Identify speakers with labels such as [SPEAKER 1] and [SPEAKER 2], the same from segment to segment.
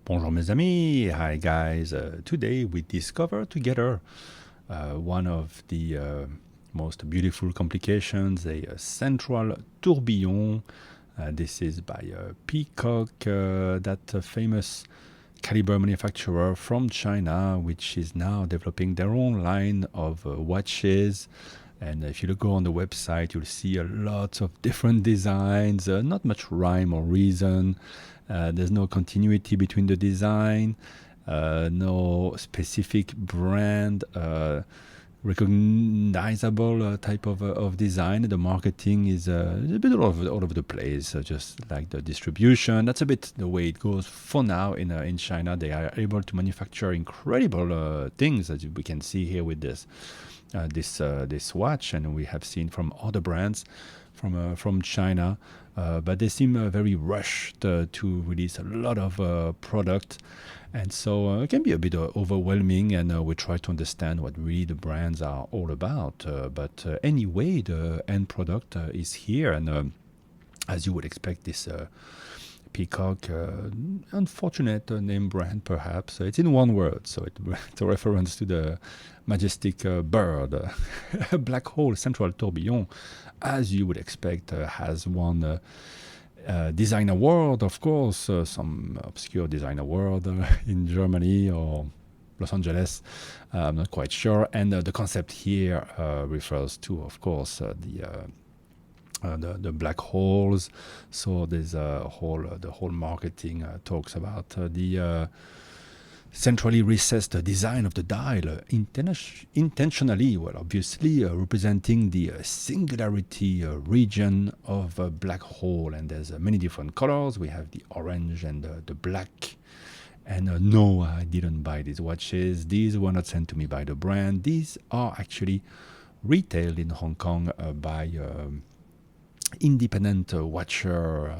[SPEAKER 1] Bonjour mes amis, hi guys. Today we discover together one of the most beautiful complications, a central tourbillon. This is by Peacock, that famous caliber manufacturer from China, which is now developing their own line of watches. And if you go on the website, you'll see a lot of different designs, not much rhyme or reason. There's no continuity between the design, no specific brand, recognizable type of design. The marketing is a bit all over the place, just like the distribution. That's a bit the way it goes for now in China. They are able to manufacture incredible things, as we can see here with this watch, and we have seen from other brands from China, but they seem very rushed to release a lot of product, and so it can be a bit overwhelming, and we try to understand what really the brands are all about. But anyway, the end product is here, and as you would expect, this Peacock, unfortunate name brand perhaps. It's in one word, so it's a reference to the majestic bird. Black hole central tourbillon, as you would expect, has won design award, of course, some obscure design award in Germany or Los Angeles, I'm not quite sure. And the concept here refers to, of course, the black holes. So there's the whole marketing talks about the centrally recessed design of the dial, intentionally, well, obviously representing the singularity region of a black hole. And there's many different colors. We have the orange and the black. And no, I didn't buy these watches. These were not sent to me by the brand. These are actually retailed in Hong Kong by independent watcher.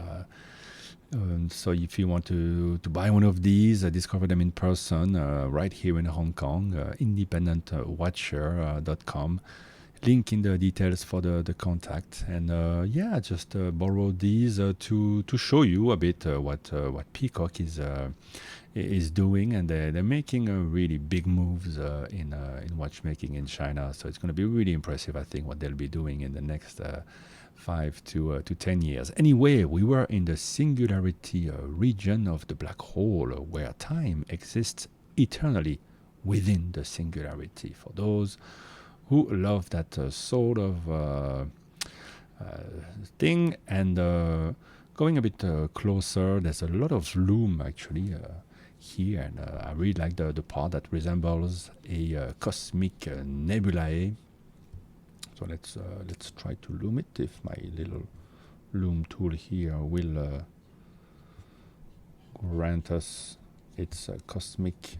[SPEAKER 1] So if you want to buy one of these, discover them in person right here in Hong Kong, independentwatcher.com. Link in the details for the contact. And just borrow these to show you a bit what Peacock is doing, and they're making really big moves in watchmaking in China. So it's going to be really impressive, I think, what they'll be doing in the next 5 to 10 years. Anyway, we were in the singularity region of the black hole, where time exists eternally within the singularity. For those who love that sort of thing, and going a bit closer, there's a lot of loom actually here, and I really like the part that resembles a cosmic nebulae. So let's try to loom it, if my little loom tool here will grant us its cosmic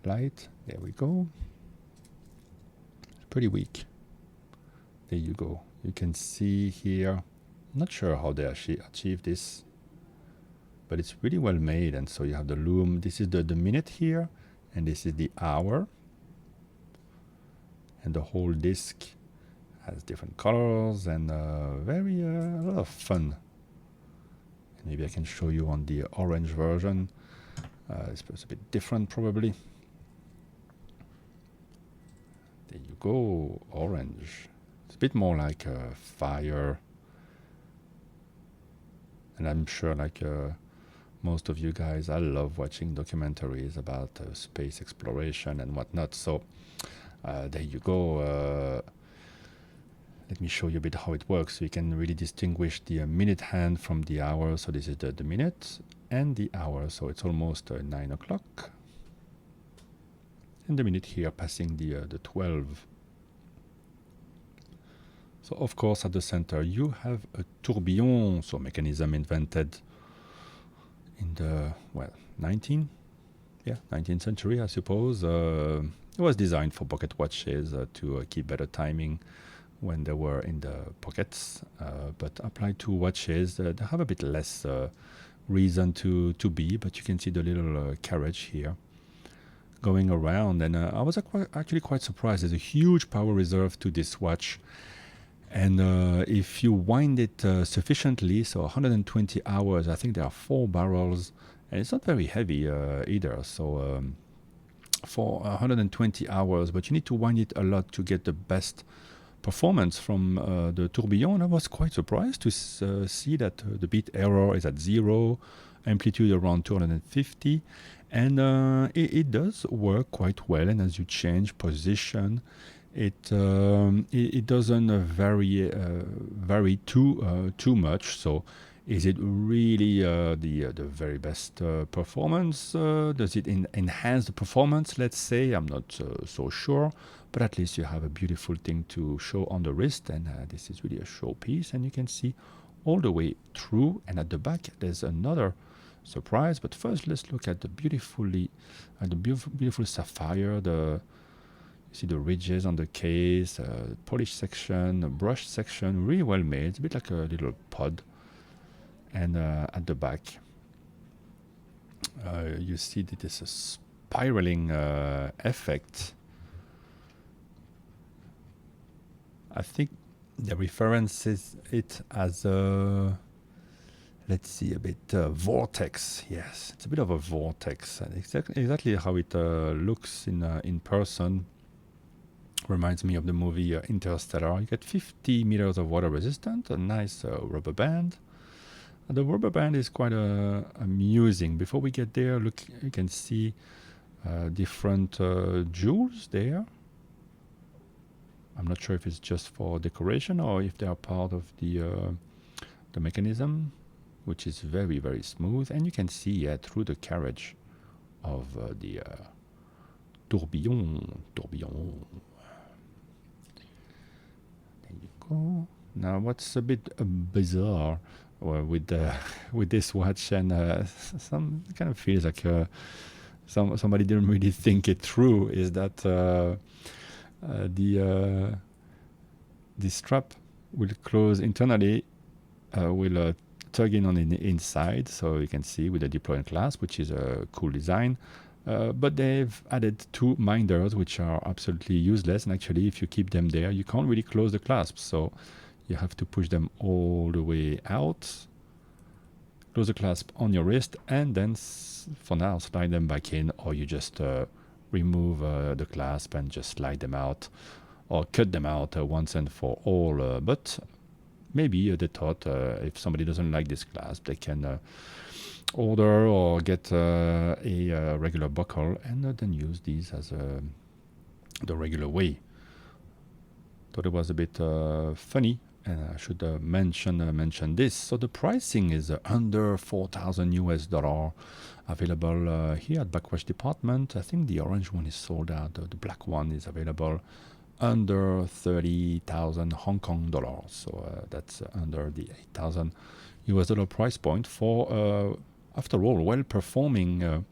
[SPEAKER 1] light. There we go. It's pretty weak. There you go. You can see here. I'm not sure how they achieve this, but it's really well made. And so you have the loom. This is the minute here, and this is the hour. And the whole disc has different colors and a lot of fun. And maybe I can show you on the orange version. It's a bit different probably. There you go, orange. It's a bit more like fire. And I'm sure, like most of you guys, I love watching documentaries about space exploration and whatnot. So there you go. Let me show you a bit how it works, so you can really distinguish the minute hand from the hour. So this is the minute and the hour. So it's almost 9 o'clock. And the minute here passing the 12. So of course at the center you have a tourbillon, so mechanism invented in the 19th century, I suppose. It was designed for pocket watches to keep better timing when they were in the pockets, but applied to watches that have a bit less reason to be. But you can see the little carriage here going around, and I was actually quite surprised. There's a huge power reserve to this watch, and if you wind it sufficiently, so 120 hours, I think there are 4 barrels and it's not very heavy either. So for 120 hours, but you need to wind it a lot to get the best performance from the Tourbillon. I was quite surprised to see that the bit error is at 0, amplitude around 250, and it does work quite well. And as you change position, it doesn't vary too much. So is it really the very best performance? Does it enhance the performance? Let's say I'm not so sure, but at least you have a beautiful thing to show on the wrist, and this is really a showpiece, and you can see all the way through. And at the back, there's another surprise. But first, let's look at the beautiful sapphire. You see the ridges on the case, polish section, brush section, really well made. It's a bit like a little pod. And at the back, you see that it's a spiraling effect. I think the reference is it as a, let's see, a bit vortex. Yes, it's a bit of a vortex. And exactly how it looks in person. Reminds me of the movie Interstellar. You get 50 meters of water resistant, a nice rubber band. The rubber band is quite amusing. Before we get there, look, you can see different jewels there. I'm not sure if it's just for decoration or if they are part of the mechanism, which is very, very smooth. And you can see through the carriage of the tourbillon. There you go. Now, what's a bit bizarre with this watch, and some kind of feels like somebody didn't really think it through, is that the strap will close internally, will tug in on the inside, so you can see with the deploy clasp, which is a cool design. But they've added 2 minders, which are absolutely useless. And actually, if you keep them there, you can't really close the clasp. So you have to push them all the way out, close the clasp on your wrist, and then for now slide them back in, or you just remove the clasp and just slide them out, or cut them out once and for all. But maybe they thought if somebody doesn't like this clasp, they can order or get a regular buckle and then use these as the regular way. Thought it was a bit funny, and I should mention this. So the pricing is under $4,000 available here at Backwatch Department. I think the orange one is sold out. The black one is available under 30,000 Hong Kong dollars. So that's under the $8,000 price point for, after all, well-performing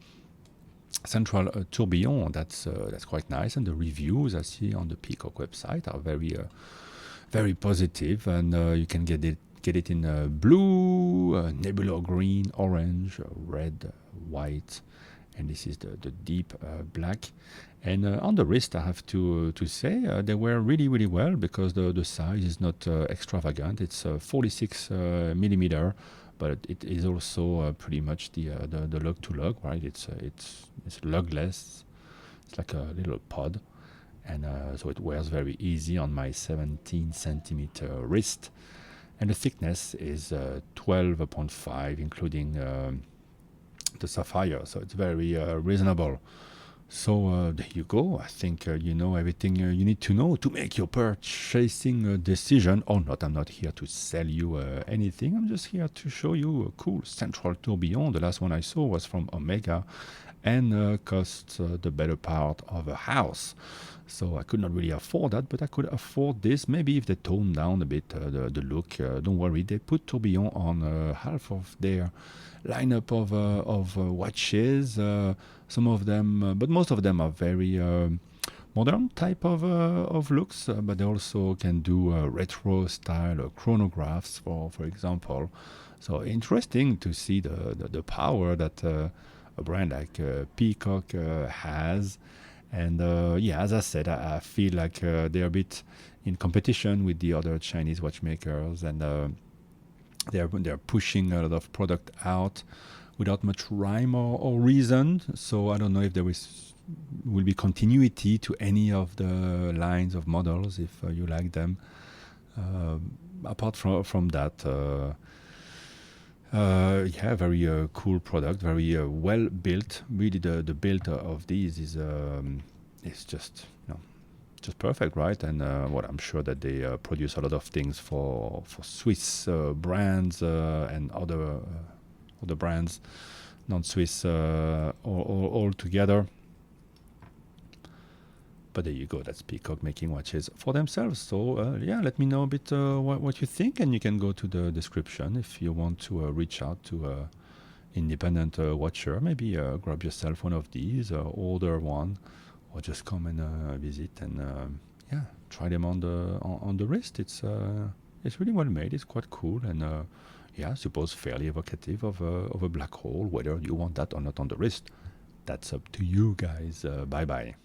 [SPEAKER 1] central tourbillon. That's quite nice, and the reviews I see on the Peacock website are very positive, and you can get it in blue, nebula green, orange, red, white, and this is the deep black. And on the wrist, I have to say they wear really well, because the size is not extravagant. It's 46 millimeter, but it is also pretty much the lug to lug, right? It's lugless. It's like a little pod, and so it wears very easy on my 17 centimeter wrist, and the thickness is 12.5, including the sapphire. So it's very reasonable. So there you go. I think you know everything you need to know to make your purchasing decision or not. I'm not here to sell you anything. I'm just here to show you a cool central tourbillon. The last one I saw was from Omega, and cost the better part of a house. So I could not really afford that, but I could afford this. Maybe if they tone down a bit the look, don't worry. They put tourbillon on half of their lineup of watches. Some of them, but most of them are very modern type of looks. But they also can do retro style chronographs, for example. So interesting to see the power that a brand like Peacock has. And yeah, as I said, I feel like they're a bit in competition with the other Chinese watchmakers, and they're pushing a lot of product out without much rhyme or reason. So I don't know if will be continuity to any of the lines of models if you like them. Apart from that, yeah, very cool product, very well built. Really, the build of these is just just perfect, right? And what I'm sure that they produce a lot of things for Swiss brands and other brands, non-Swiss, all together. But there you go. That's Peacock making watches for themselves. So yeah, let me know a bit what you think, and you can go to the description if you want to reach out to a independent watcher. Maybe grab yourself one of these, order one, or just come and visit and yeah, try them on the wrist. It's really well made. It's quite cool and yeah, I suppose fairly evocative of a black hole. Whether you want that or not on the wrist, that's up to you guys. Bye bye.